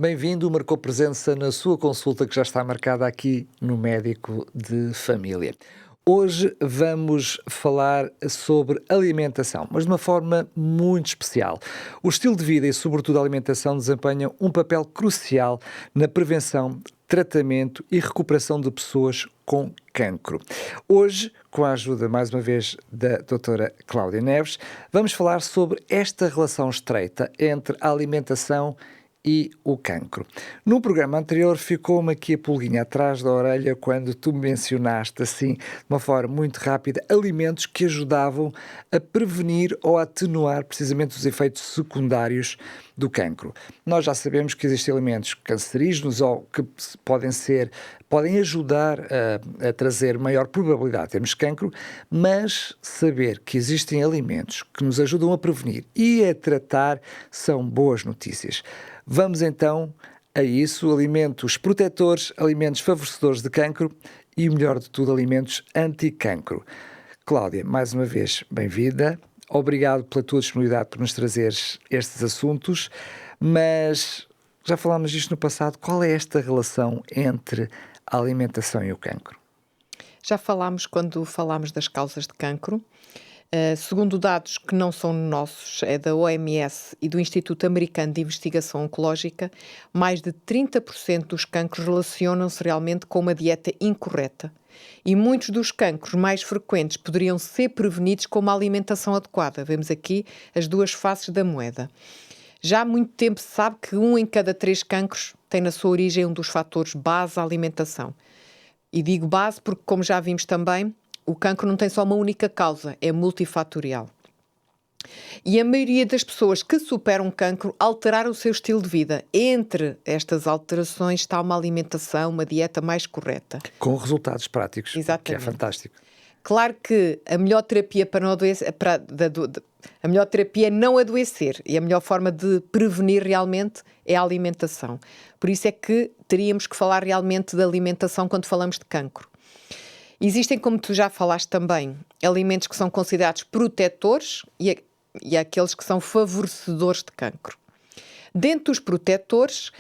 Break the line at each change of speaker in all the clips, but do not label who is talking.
Bem-vindo, marcou presença na sua consulta que já está marcada aqui no Médico de Família. Hoje vamos falar sobre alimentação, mas de uma forma muito especial. O estilo de vida e, sobretudo, a alimentação desempenham um papel crucial na prevenção, tratamento e recuperação de pessoas com cancro. Hoje, com a ajuda, mais uma vez, da doutora Cláudia Neves, vamos falar sobre esta relação estreita entre a alimentação e o cancro. No programa anterior ficou-me aqui a pulguinha atrás da orelha quando tu mencionaste, assim, de uma forma muito rápida, alimentos que ajudavam a prevenir ou a atenuar precisamente os efeitos secundários do cancro. Nós já sabemos que existem alimentos cancerígenos ou que podem ajudar a trazer maior probabilidade de termos cancro, mas saber que existem alimentos que nos ajudam a prevenir e a tratar são boas notícias. Vamos então a isso, alimentos protetores, alimentos favorecedores de cancro e, o melhor de tudo, alimentos anti-cancro. Cláudia, mais uma vez, bem-vinda. Obrigado pela tua disponibilidade por nos trazeres estes assuntos, mas já falámos disto no passado, qual é esta relação entre a alimentação e o cancro?
Já falámos quando falámos das causas de cancro. Segundo dados que não são nossos, é da OMS e do Instituto Americano de Investigação Oncológica, mais de 30% dos cancros relacionam-se realmente com uma dieta incorreta. E muitos dos cancros mais frequentes poderiam ser prevenidos com uma alimentação adequada. Vemos aqui as duas faces da moeda. Já há muito tempo se sabe que 1 em cada 3 cancros tem na sua origem um dos fatores base à alimentação. E digo base porque, como já vimos também, o cancro não tem só uma única causa, é multifatorial. E a maioria das pessoas que superam cancro alteraram o seu estilo de vida. Entre estas alterações está uma alimentação, uma dieta mais correta.
Com resultados práticos,
Exatamente.
que é fantástico.
Claro que a melhor terapia a melhor terapia é não adoecer e a melhor forma de prevenir realmente é a alimentação. Por isso é que teríamos que falar realmente da alimentação quando falamos de cancro. Existem, como tu já falaste também, alimentos que são considerados protetores e aqueles que são favorecedores de cancro. Dentro dos protetores,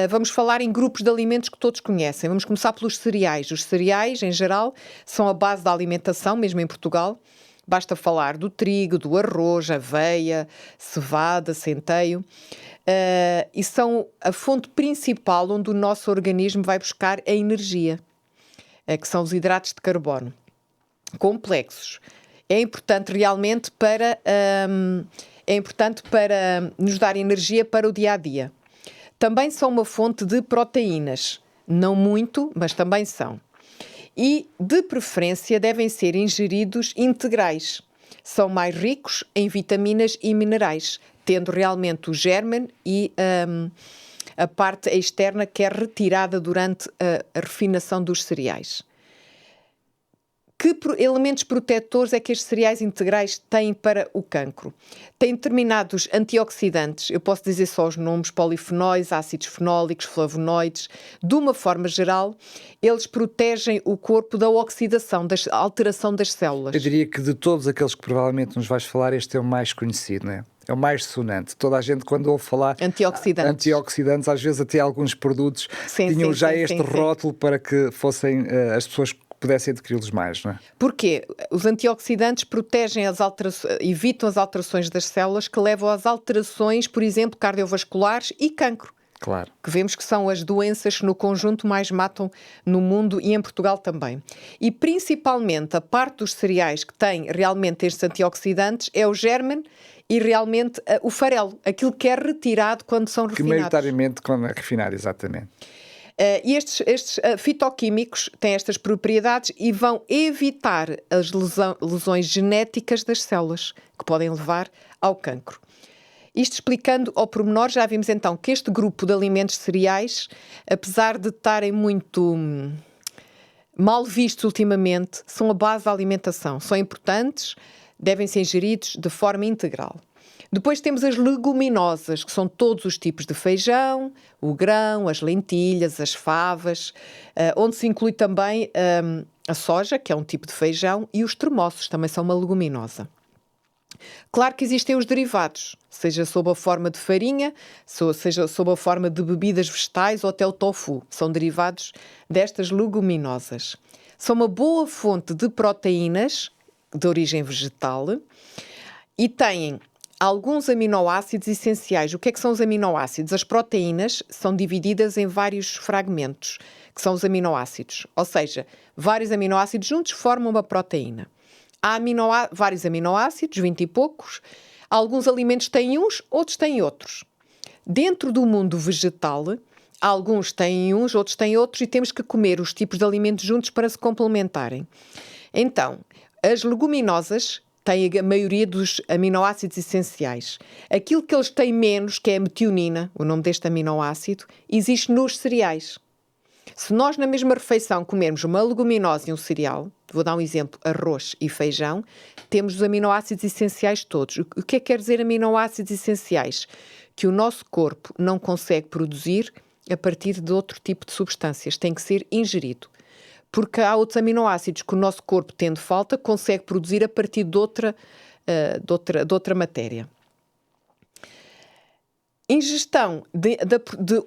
vamos falar em grupos de alimentos que todos conhecem. Vamos começar pelos cereais. Os cereais, em geral, são a base da alimentação, mesmo em Portugal. Basta falar do trigo, do arroz, aveia, cevada, centeio. E são a fonte principal onde o nosso organismo vai buscar a energia, que são os hidratos de carbono complexos. É importante realmente para nos dar energia para o dia-a-dia. Também são uma fonte de proteínas. Não muito, mas também são. E, de preferência, devem ser ingeridos integrais. São mais ricos em vitaminas e minerais, tendo realmente o germe e a parte externa que é retirada durante a refinação dos cereais. Que elementos protetores é que estes cereais integrais têm para o cancro? Têm determinados antioxidantes, eu posso dizer só os nomes, polifenóis, ácidos fenólicos, flavonoides. De uma forma geral, eles protegem o corpo da oxidação, da alteração das células.
Eu diria que de todos aqueles que provavelmente nos vais falar, este é o mais conhecido, não é? É o mais sonante. Toda a gente, quando ouve falar antioxidantes, às vezes até alguns produtos tinham já este rótulo para que fossem as pessoas pudessem adquiri-los mais, não é?
Porquê? Os antioxidantes protegem evitam as alterações das células que levam às alterações, por exemplo, cardiovasculares e cancro.
Claro.
Que vemos que são as doenças que no conjunto mais matam no mundo e em Portugal também. E principalmente a parte dos cereais que tem realmente estes antioxidantes é o germe e realmente o farelo, aquilo que é retirado quando são refinados.
Que maioritariamente quando é refinado, exatamente.
E estes fitoquímicos têm estas propriedades e vão evitar as lesões genéticas das células, que podem levar ao cancro. Isto explicando ao pormenor, já vimos então que este grupo de alimentos cereais, apesar de estarem muito mal vistos ultimamente, são a base da alimentação. São importantes, devem ser ingeridos de forma integral. Depois temos as leguminosas, que são todos os tipos de feijão, o grão, as lentilhas, as favas, onde se inclui também a soja, que é um tipo de feijão, e os termossos, também são uma leguminosa. Claro que existem os derivados, seja sob a forma de farinha, seja sob a forma de bebidas vegetais ou até o tofu. São derivados destas leguminosas. São uma boa fonte de proteínas de origem vegetal e têm alguns aminoácidos essenciais. O que é que são os aminoácidos? As proteínas são divididas em vários fragmentos, que são os aminoácidos. Ou seja, vários aminoácidos juntos formam uma proteína. Há vários aminoácidos, 20 e poucos. Alguns alimentos têm uns, outros têm outros. Dentro do mundo vegetal, alguns têm uns, outros têm outros, e temos que comer os tipos de alimentos juntos para se complementarem. Então, as leguminosas têm a maioria dos aminoácidos essenciais. Aquilo que eles têm menos, que é a metionina, o nome deste aminoácido, existe nos cereais. Se nós na mesma refeição comermos uma leguminosa e um cereal, vou dar um exemplo, arroz e feijão, temos os aminoácidos essenciais todos. O que é que quer dizer aminoácidos essenciais? Que o nosso corpo não consegue produzir a partir de outro tipo de substâncias, tem que ser ingerido. Porque há outros aminoácidos que o nosso corpo, tendo falta, consegue produzir a partir de outra matéria. Ingestão de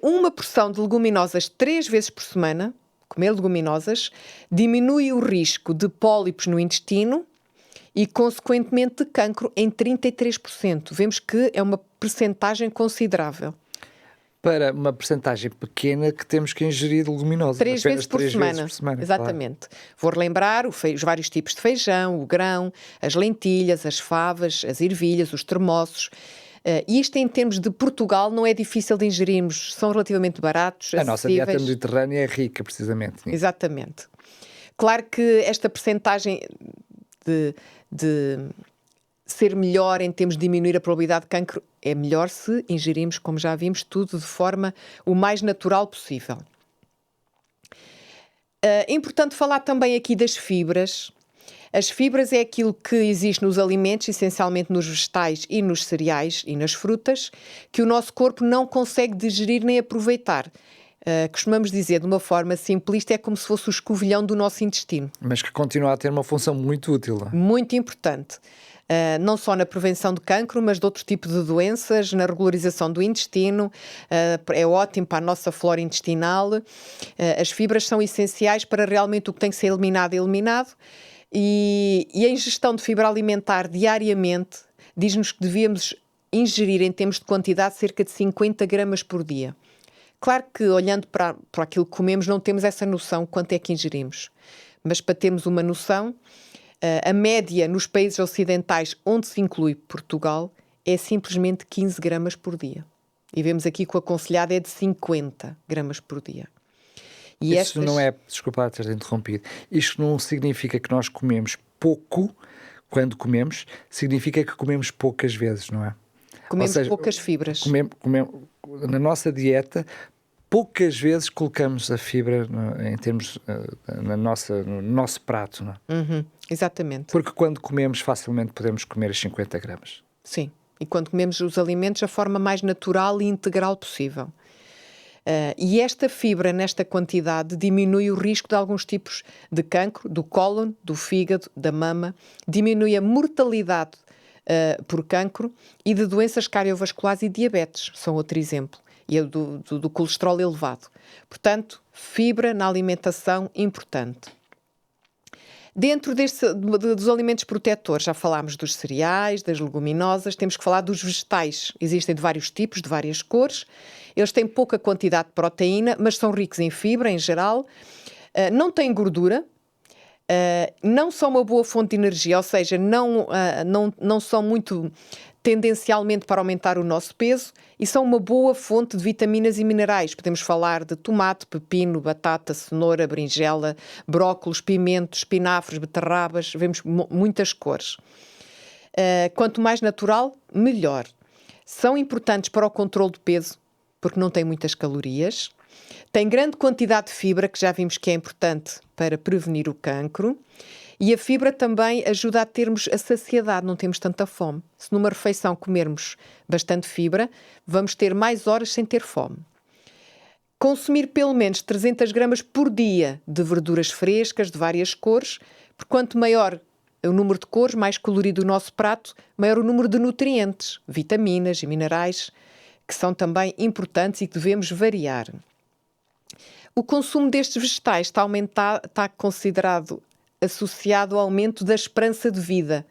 uma porção de leguminosas 3 vezes por semana, comer leguminosas, diminui o risco de pólipos no intestino e, consequentemente, de cancro em 33%. Vemos que é uma percentagem considerável.
Para uma percentagem pequena que temos que ingerir leguminosas.
3 vezes por semana. Exatamente.
Claro.
Vou relembrar os vários tipos de feijão, o grão, as lentilhas, as favas, as ervilhas, os termossos. E isto, em termos de Portugal, não é difícil de ingerirmos, são relativamente baratos,
A nossa dieta mediterrânea é rica, precisamente.
Exatamente. Claro que esta percentagem de ser melhor em termos de diminuir a probabilidade de cancro é melhor se ingerirmos, como já vimos, tudo de forma o mais natural possível. É importante falar também aqui das fibras. As fibras é aquilo que existe nos alimentos, essencialmente nos vegetais e nos cereais e nas frutas, que o nosso corpo não consegue digerir nem aproveitar. Costumamos dizer, de uma forma simplista, é como se fosse o escovilhão do nosso intestino.
Mas que continua a ter uma função muito útil.
Muito importante. Não só na prevenção de cancro, mas de outro tipo de doenças, na regularização do intestino, é ótimo para a nossa flora intestinal. As fibras são essenciais para realmente o que tem que ser eliminado, eliminado. E a ingestão de fibra alimentar diariamente diz-nos que devíamos ingerir, em termos de quantidade, cerca de 50 gramas por dia. Claro que, olhando para aquilo que comemos, não temos essa noção quanto é que ingerimos. Mas para termos uma noção, a média nos países ocidentais, onde se inclui Portugal, é simplesmente 15 gramas por dia. E vemos aqui que o aconselhado é de 50 gramas por dia.
E isso não é, desculpa ter interrompido, isto não significa que nós comemos pouco, quando comemos, significa que comemos poucas vezes, não é?
Comemos poucas fibras.
Na nossa dieta, poucas vezes colocamos a fibra em termos no nosso prato, não é?
Exatamente.
Porque quando comemos, facilmente podemos comer as 50 gramas.
Sim, e quando comemos os alimentos da forma mais natural e integral possível. E esta fibra, nesta quantidade, diminui o risco de alguns tipos de cancro, do cólon, do fígado, da mama, diminui a mortalidade por cancro e de doenças cardiovasculares e diabetes, são outro exemplo, e do colesterol elevado. Portanto, fibra na alimentação, importante. Dentro dos alimentos protetores, já falámos dos cereais, das leguminosas, temos que falar dos vegetais. Existem de vários tipos, de várias cores. Eles têm pouca quantidade de proteína, mas são ricos em fibra, em geral. Não têm gordura. Não são uma boa fonte de energia, ou seja, não são muito tendencialmente para aumentar o nosso peso, e são uma boa fonte de vitaminas e minerais. Podemos falar de tomate, pepino, batata, cenoura, berinjela, brócolos, pimentos, espinafres, beterrabas, vemos muitas cores. Quanto mais natural, melhor. São importantes para o controle de peso, porque não têm muitas calorias. Tem grande quantidade de fibra, que já vimos que é importante para prevenir o cancro. E a fibra também ajuda a termos a saciedade, não temos tanta fome. Se numa refeição comermos bastante fibra, vamos ter mais horas sem ter fome. Consumir pelo menos 300 gramas por dia de verduras frescas, de várias cores, porque quanto maior o número de cores, mais colorido o nosso prato, maior o número de nutrientes, vitaminas e minerais, que são também importantes e que devemos variar. O consumo destes vegetais está considerado associado ao aumento da esperança de vida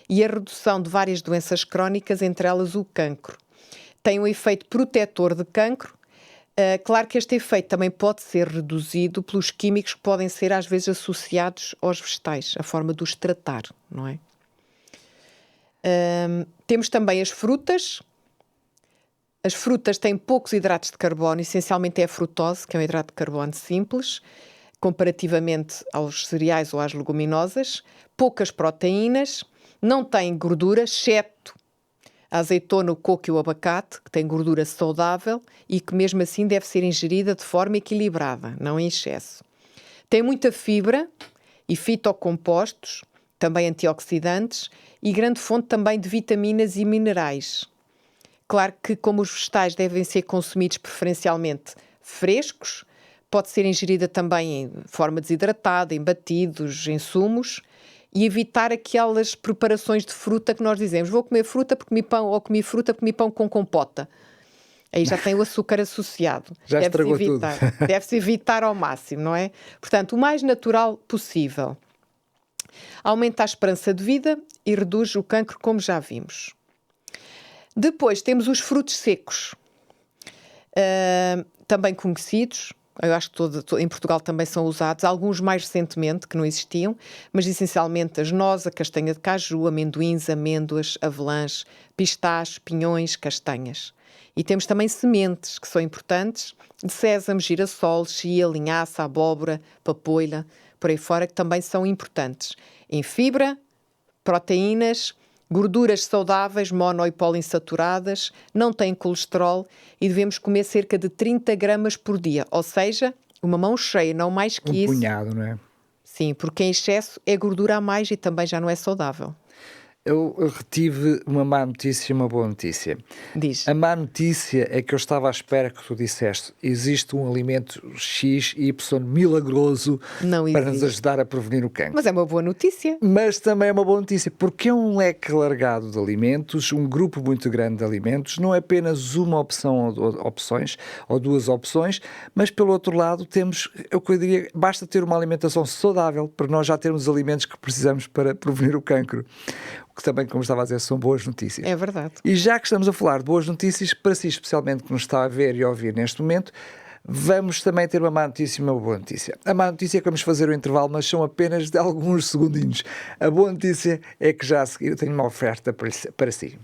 e a redução de várias doenças crónicas, entre elas o cancro. Tem um efeito protetor de cancro. Claro que este efeito também pode ser reduzido pelos químicos que podem ser às vezes associados aos vegetais, a forma de os tratar, não é? Temos também as frutas. As frutas têm poucos hidratos de carbono, essencialmente é a frutose, que é um hidrato de carbono simples, comparativamente aos cereais ou às leguminosas, poucas proteínas, não têm gordura, exceto a azeitona, o coco e o abacate, que têm gordura saudável e que mesmo assim deve ser ingerida de forma equilibrada, não em excesso. Tem muita fibra e fitocompostos, também antioxidantes, e grande fonte também de vitaminas e minerais. Claro que, como os vegetais devem ser consumidos preferencialmente frescos, pode ser ingerida também em forma desidratada, em batidos, em sumos, e evitar aquelas preparações de fruta que nós dizemos: vou comer fruta porque comi pão, ou comi fruta porque comi pão com compota. Aí já tem o açúcar associado.
Já estragou tudo.
Deve-se evitar ao máximo, não é? Portanto, o mais natural possível. Aumenta a esperança de vida e reduz o cancro, como já vimos. Depois temos os frutos secos, também conhecidos. Eu acho que em Portugal também são usados, alguns mais recentemente, que não existiam, mas essencialmente as nozes, a castanha de caju, amendoins, amêndoas, avelãs, pistachos, pinhões, castanhas. E temos também sementes, que são importantes, de sésamo, girassol, chia, linhaça, abóbora, papoila, por aí fora, que também são importantes. Em fibra, proteínas, gorduras saudáveis, mono e poliinsaturadas, não têm colesterol e devemos comer cerca de 30 gramas por dia, ou seja, uma mão cheia, não mais que isso.
Um punhado, não é?
Sim, porque em excesso é gordura a mais e também já não é saudável.
Eu retive uma má notícia e uma boa notícia.
Diz.
A má notícia é que eu estava à espera que tu disseste: existe um alimento X e Y milagroso para nos ajudar a prevenir o cancro.
Mas é uma boa notícia.
Mas também é uma boa notícia, porque é um leque largado de alimentos, um grupo muito grande de alimentos, não é apenas uma opção ou duas opções, mas pelo outro lado temos, eu diria, basta ter uma alimentação saudável para nós já termos os alimentos que precisamos para prevenir o cancro. Que também, como estava a dizer, são boas notícias.
É verdade.
E já que estamos a falar de boas notícias, para si especialmente que nos está a ver e a ouvir neste momento, vamos também ter uma má notícia e uma boa notícia. A má notícia é que vamos fazer o intervalo, mas são apenas de alguns segundinhos. A boa notícia é que já a seguir eu tenho uma oferta para si.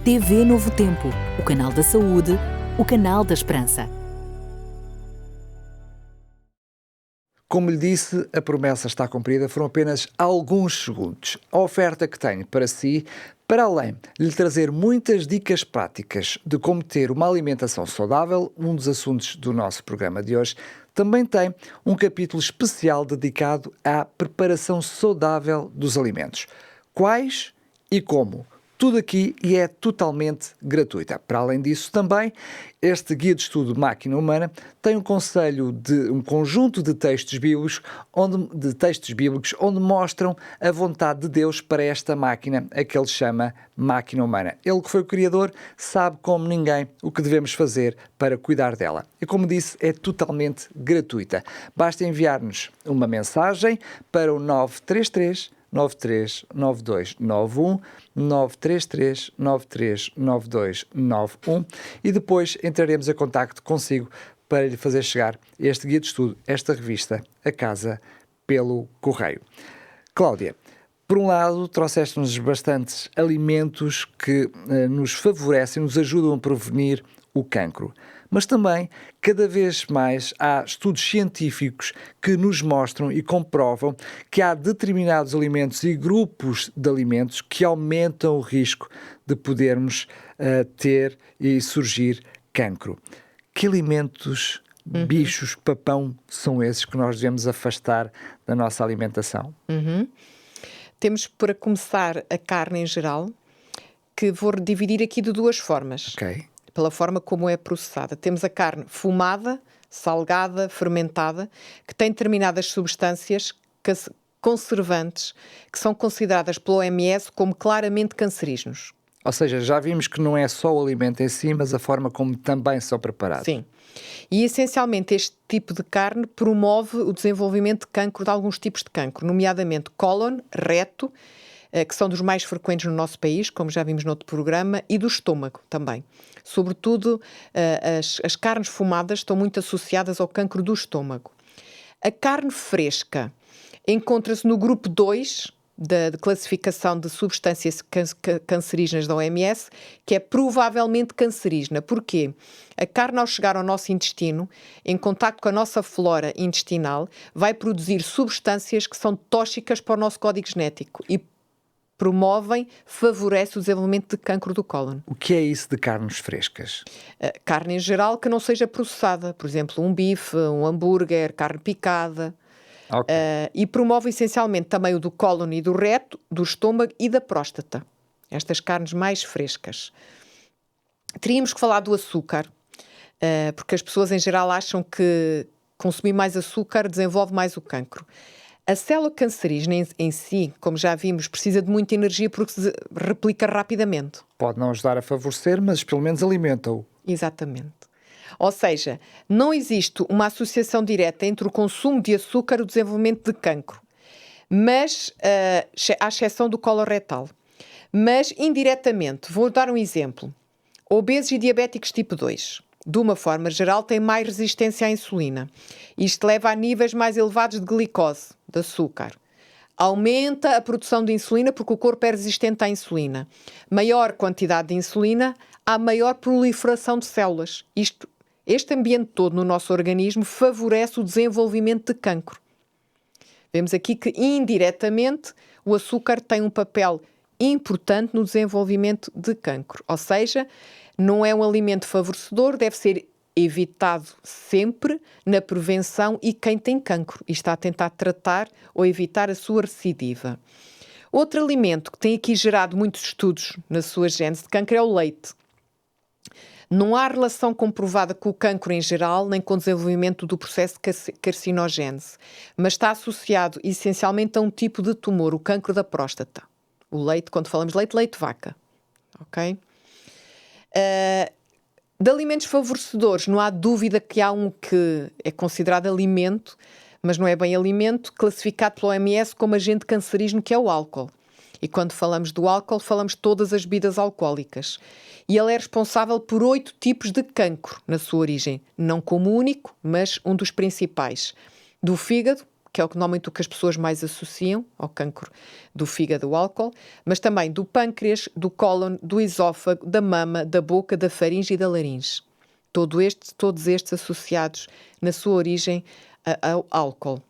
TV Novo Tempo, o canal da saúde, o canal da esperança.
Como lhe disse, a promessa está cumprida, foram apenas alguns segundos. A oferta que tenho para si, para além de lhe trazer muitas dicas práticas de como ter uma alimentação saudável, um dos assuntos do nosso programa de hoje, também tem um capítulo especial dedicado à preparação saudável dos alimentos. Quais e como? Tudo aqui e é totalmente gratuita. Para além disso, também, este guia de estudo Máquina Humana tem um conjunto de textos bíblicos onde mostram a vontade de Deus para esta máquina, a que ele chama Máquina Humana. Ele que foi o Criador sabe como ninguém o que devemos fazer para cuidar dela. E como disse, é totalmente gratuita. Basta enviar-nos uma mensagem para o 933 939291 933 939291 e depois entraremos em contacto consigo para lhe fazer chegar este guia de estudo, esta revista, a casa pelo correio. Cláudia, por um lado, trouxeste-nos bastantes alimentos que nos favorecem, nos ajudam a prevenir o cancro. Mas também, cada vez mais, há estudos científicos que nos mostram e comprovam que há determinados alimentos e grupos de alimentos que aumentam o risco de podermos ter e surgir cancro. Que alimentos, bichos, papão, são esses que nós devemos afastar da nossa alimentação?
Temos, para começar, a carne em geral, que vou dividir aqui de duas formas.
Ok.
Pela forma como é processada. Temos a carne fumada, salgada, fermentada, que tem determinadas substâncias conservantes que são consideradas pela OMS como claramente cancerígenos.
Ou seja, já vimos que não é só o alimento em si, mas a forma como também são preparados.
Sim. E, essencialmente, este tipo de carne promove o desenvolvimento de cancro, de alguns tipos de cancro, nomeadamente cólon, reto, que são dos mais frequentes no nosso país, como já vimos no outro programa, e do estômago também. Sobretudo, as carnes fumadas estão muito associadas ao cancro do estômago. A carne fresca encontra-se no grupo 2 da classificação de substâncias cancerígenas da OMS, que é provavelmente cancerígena. Porquê? A carne, ao chegar ao nosso intestino, em contacto com a nossa flora intestinal, vai produzir substâncias que são tóxicas para o nosso código genético e favorece o desenvolvimento de cancro do cólon.
O que é isso de carnes frescas?
Carne em geral que não seja processada. Por exemplo, um bife, um hambúrguer, carne picada.
Okay.
E promove essencialmente também o do cólon e do reto, do estômago e da próstata. Estas carnes mais frescas. Teríamos que falar do açúcar, porque as pessoas em geral acham que consumir mais açúcar desenvolve mais o cancro. A célula cancerígena em si, como já vimos, precisa de muita energia porque se replica rapidamente.
Pode não ajudar a favorecer, mas pelo menos alimenta-o.
Exatamente. Ou seja, não existe uma associação direta entre o consumo de açúcar e o desenvolvimento de cancro, mas, à exceção do coloretal. Mas, indiretamente, vou dar um exemplo. Obesos e diabéticos tipo 2, de uma forma geral, têm mais resistência à insulina. Isto leva a níveis mais elevados de glicose, de açúcar. Aumenta a produção de insulina porque o corpo é resistente à insulina. Maior quantidade de insulina, há maior proliferação de células. Este ambiente todo no nosso organismo favorece o desenvolvimento de cancro. Vemos aqui que, indiretamente, o açúcar tem um papel importante no desenvolvimento de cancro. Ou seja, não é um alimento favorecedor, deve ser evitado sempre na prevenção e quem tem cancro e está a tentar tratar ou evitar a sua recidiva. Outro alimento que tem aqui gerado muitos estudos na sua gênese de cancro é o leite. Não há relação comprovada com o cancro em geral, nem com o desenvolvimento do processo de carcinogênese, mas está associado essencialmente a um tipo de tumor, o cancro da próstata. O leite, quando falamos de leite, leite de vaca. Ok? De alimentos favorecedores, não há dúvida que há um que é considerado alimento, mas não é bem alimento, classificado pela OMS como agente cancerígeno, que é o álcool. E quando falamos do álcool, falamos de todas as bebidas alcoólicas. E ele é responsável por 8 tipos de cancro na sua origem. Não como único, mas um dos principais. Do fígado, que é o que normalmente as pessoas mais associam ao cancro do fígado, o álcool, mas também do pâncreas, do cólon, do esófago, da mama, da boca, da faringe e da laringe. Todos estes associados na sua origem ao álcool.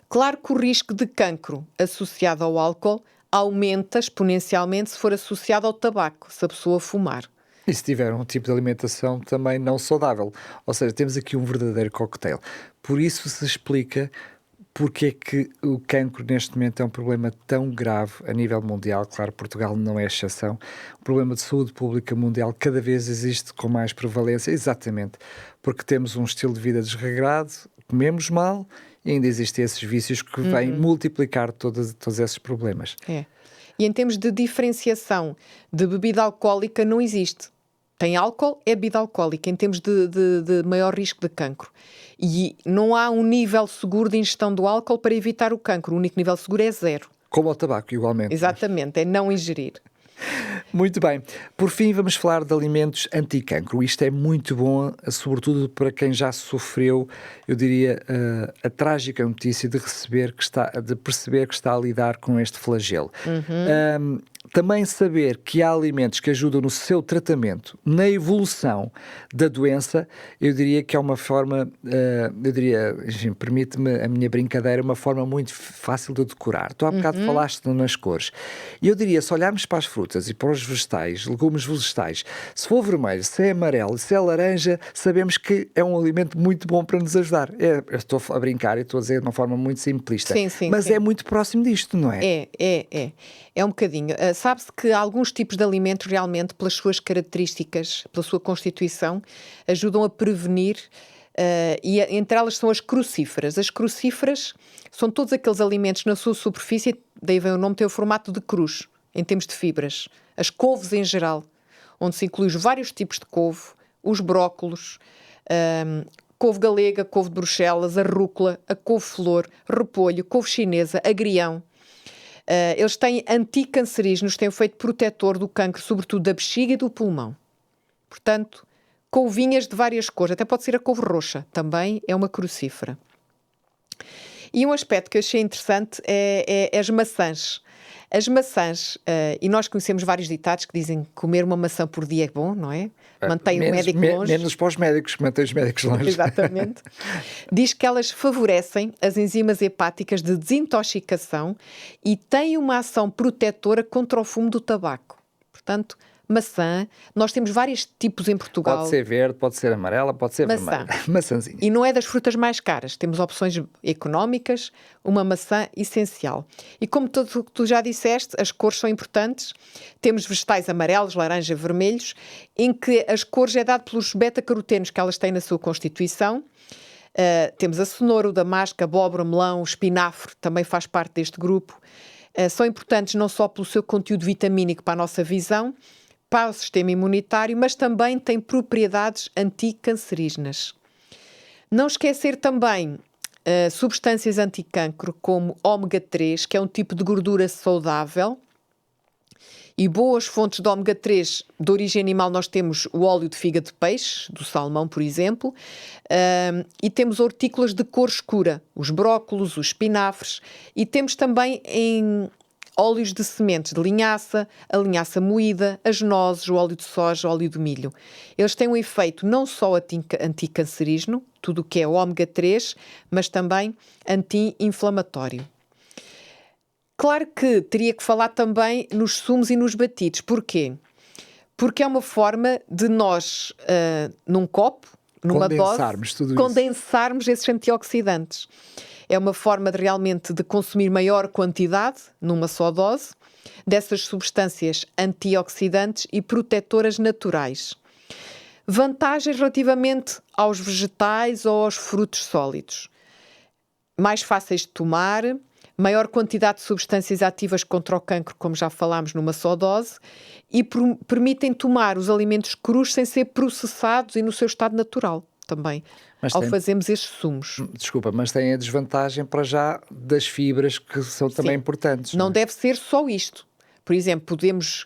Claro que o risco de cancro associado ao álcool aumenta exponencialmente se for associado ao tabaco, se a pessoa fumar.
E se tiver um tipo de alimentação também não saudável. Ou seja, temos aqui um verdadeiro cocktail. Por isso se explica porque é que o cancro neste momento é um problema tão grave a nível mundial. Claro, Portugal não é exceção. O problema de saúde pública mundial cada vez existe com mais prevalência, exatamente porque temos um estilo de vida desregrado, comemos mal e ainda existem esses vícios que vêm multiplicar todos esses problemas.
É. E em termos de diferenciação de bebida alcoólica não existe. Tem álcool, é bebida alcoólica, em termos de maior risco de cancro. E não há um nível seguro de ingestão do álcool para evitar o cancro. O único nível seguro é 0.
Como o tabaco, igualmente.
Exatamente, é não ingerir.
Muito bem. Por fim, vamos falar de alimentos anti-cancro. Isto é muito bom, sobretudo para quem já sofreu, eu diria, a trágica notícia de perceber que está a lidar com este flagelo. Também saber que há alimentos que ajudam no seu tratamento, na evolução da doença, eu diria que é uma forma, enfim, permite-me a minha brincadeira, uma forma muito fácil de decorar. Tu há bocado falaste nas cores. E eu diria, se olharmos para as frutas e para os vegetais, legumes vegetais, se for vermelho, se é amarelo, se é laranja, sabemos que é um alimento muito bom para nos ajudar. Eu estou a brincar e estou a dizer de uma forma muito simplista.
Sim,
mas
sim.
é muito próximo disto, não é?
É um bocadinho. Sabe-se que alguns tipos de alimentos realmente, pelas suas características, pela sua constituição, ajudam a prevenir e entre elas são as crucíferas. As crucíferas são todos aqueles alimentos na sua superfície, daí vem o nome, tem o formato de cruz, em termos de fibras. As couves em geral, onde se inclui os vários tipos de couve, os brócolos, couve galega, couve de Bruxelas, a rúcula, a couve-flor, repolho, couve chinesa, agrião. Eles têm anticancerígenos, têm efeito protetor do cancro, sobretudo da bexiga e do pulmão. Portanto, couvinhas de várias cores, até pode ser a couve roxa, também é uma crucífera. E um aspecto que eu achei interessante é as maçãs. As maçãs, e nós conhecemos vários ditados que dizem que comer uma maçã por dia é bom, não é? Mantém o médico longe.
Menos para os médicos, mantém os médicos longe.
Exatamente. Diz que elas favorecem as enzimas hepáticas de desintoxicação e têm uma ação protetora contra o fumo do tabaco. Portanto, maçã, nós temos vários tipos em Portugal.
Pode ser verde, pode ser amarela, pode ser vermelha. Maçãzinha.
E não é das frutas mais caras. Temos opções económicas, uma maçã essencial. E como tu já disseste, as cores são importantes. Temos vegetais amarelos, laranja, vermelhos, em que as cores é dado pelos beta-carotenos que elas têm na sua constituição. Temos a cenoura, o damasco, a abóbora, melão, o espinafre, também faz parte deste grupo. São importantes não só pelo seu conteúdo vitamínico para a nossa visão, para o sistema imunitário, mas também têm propriedades anticancerígenas. Não esquecer também substâncias anticancro, como ômega 3, que é um tipo de gordura saudável, e boas fontes de ômega 3 de origem animal. Nós temos o óleo de fígado de peixe, do salmão, por exemplo, e temos hortícolas de cor escura, os brócolos, os espinafres, e temos também em óleos de sementes de linhaça, a linhaça moída, as nozes, o óleo de soja, o óleo de milho. Eles têm um efeito não só anticancerígeno, tudo o que é o ômega 3, mas também anti-inflamatório. Claro que teria que falar também nos sumos e nos batidos. Porquê? Porque é uma forma de nós, num copo, numa dose, condensarmos esses antioxidantes. É uma forma de realmente de consumir maior quantidade, numa só dose, dessas substâncias antioxidantes e protetoras naturais. Vantagens relativamente aos vegetais ou aos frutos sólidos. Mais fáceis de tomar, maior quantidade de substâncias ativas contra o cancro, como já falámos, numa só dose, e permitem tomar os alimentos crus sem ser processados e no seu estado natural também, fazermos estes sumos.
Desculpa, mas tem a desvantagem para já das fibras que são também importantes.
Não deve ser só isto. Por exemplo, podemos,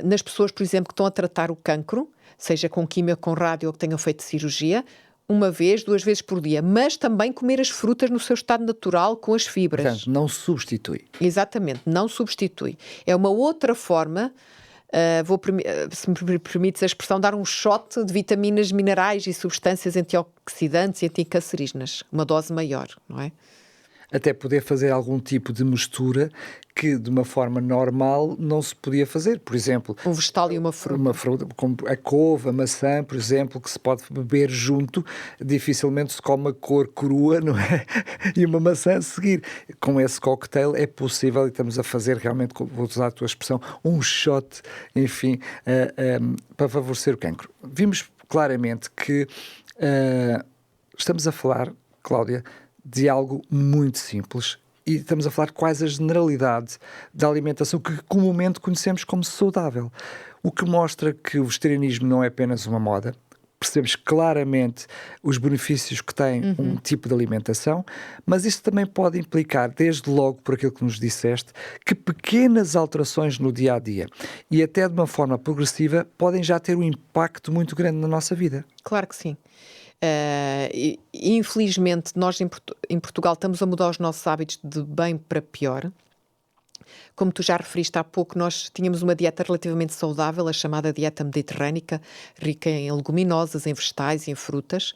nas pessoas, por exemplo, que estão a tratar o cancro, seja com quimio, com rádio ou que tenham feito cirurgia, 1 vez, 2 vezes por dia, mas também comer as frutas no seu estado natural com as fibras.
Portanto, não substitui.
Exatamente, não substitui. É uma outra forma, se me permites a expressão, dar um shot de vitaminas, minerais e substâncias antioxidantes e anticancerígenas. Uma dose maior, não é?
Até poder fazer algum tipo de mistura que de uma forma normal não se podia fazer. Por exemplo,
um vegetal e uma fruta.
Uma fruta, como a couve, a maçã, por exemplo, que se pode beber junto, dificilmente se come a cor crua, não é? E uma maçã a seguir. Com esse cocktail é possível, e estamos a fazer realmente, vou usar a tua expressão, um shot, enfim, para favorecer o cancro. Vimos claramente que estamos a falar, Cláudia, de algo muito simples, e estamos a falar quase a generalidade da alimentação que comumente conhecemos como saudável, o que mostra que o vegetarianismo não é apenas uma moda. Percebemos claramente os benefícios que tem um tipo de alimentação, mas isso também pode implicar, desde logo por aquilo que nos disseste, que pequenas alterações no dia-a-dia e até de uma forma progressiva podem já ter um impacto muito grande na nossa vida.
Claro que sim. Infelizmente, nós em Portugal estamos a mudar os nossos hábitos de bem para pior. Como tu já referiste há pouco, nós tínhamos uma dieta relativamente saudável, a chamada dieta mediterrânica, rica em leguminosas, em vegetais e em frutas.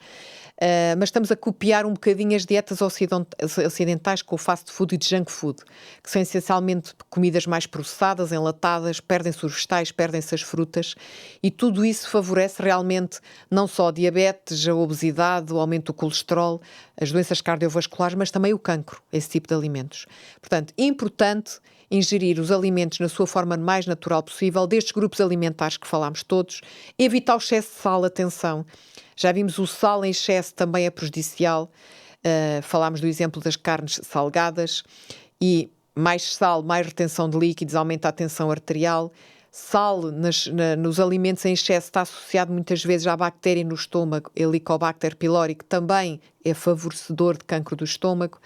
Mas estamos a copiar um bocadinho as dietas ocidentais com o fast food e de junk food, que são essencialmente comidas mais processadas, enlatadas, perdem-se os vegetais, perdem-se as frutas, e tudo isso favorece realmente não só a diabetes, a obesidade, o aumento do colesterol, as doenças cardiovasculares, mas também o cancro, esse tipo de alimentos. Portanto, importante ingerir os alimentos na sua forma mais natural possível, destes grupos alimentares que falámos todos, evitar o excesso de sal, atenção. Já vimos o sal em excesso também é prejudicial. Falámos do exemplo das carnes salgadas e mais sal, mais retenção de líquidos, aumenta a tensão arterial. Sal nos alimentos em excesso está associado muitas vezes à bactéria no estômago, Helicobacter pylori, que também é favorecedor de cancro do estômago.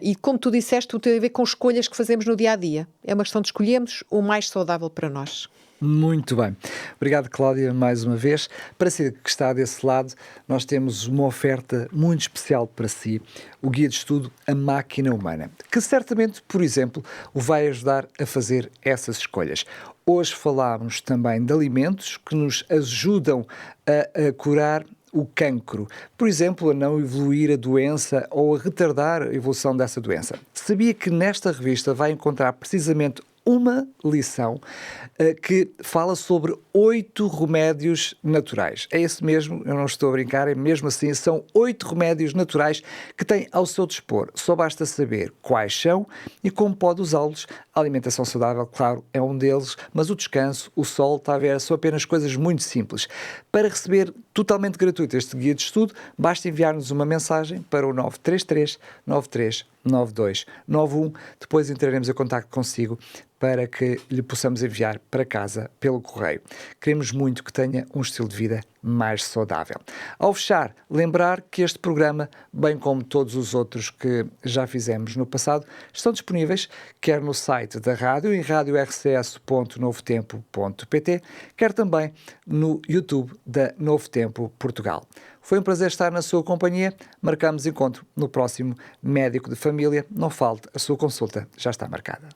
E como tu disseste, tudo tem a ver com escolhas que fazemos no dia-a-dia. É uma questão de escolhermos o mais saudável para nós.
Muito bem. Obrigado, Cláudia, mais uma vez. Para si que está desse lado, nós temos uma oferta muito especial para si, o Guia de Estudo A Máquina Humana, que certamente, por exemplo, o vai ajudar a fazer essas escolhas. Hoje falámos também de alimentos que nos ajudam a curar o cancro, por exemplo, a não evoluir a doença ou a retardar a evolução dessa doença. Sabia que nesta revista vai encontrar precisamente uma lição que fala sobre 8 remédios naturais. É isso mesmo, eu não estou a brincar, é mesmo assim, são 8 remédios naturais que tem ao seu dispor. Só basta saber quais são e como pode usá-los. A alimentação saudável, claro, é um deles, mas o descanso, o sol, está a ver, são apenas coisas muito simples. Para receber totalmente gratuito este guia de estudo, basta enviar-nos uma mensagem para o 933 93 9291. Depois entraremos em contacto consigo para que lhe possamos enviar para casa pelo correio. Queremos muito que tenha um estilo de vida mais saudável. Ao fechar, lembrar que este programa, bem como todos os outros que já fizemos no passado, estão disponíveis quer no site da rádio, em radiorcs.novotempo.pt, quer também no YouTube da Novo Tempo Portugal. Foi um prazer estar na sua companhia. Marcamos encontro no próximo Médico de Família. Não falte, a sua consulta já está marcada.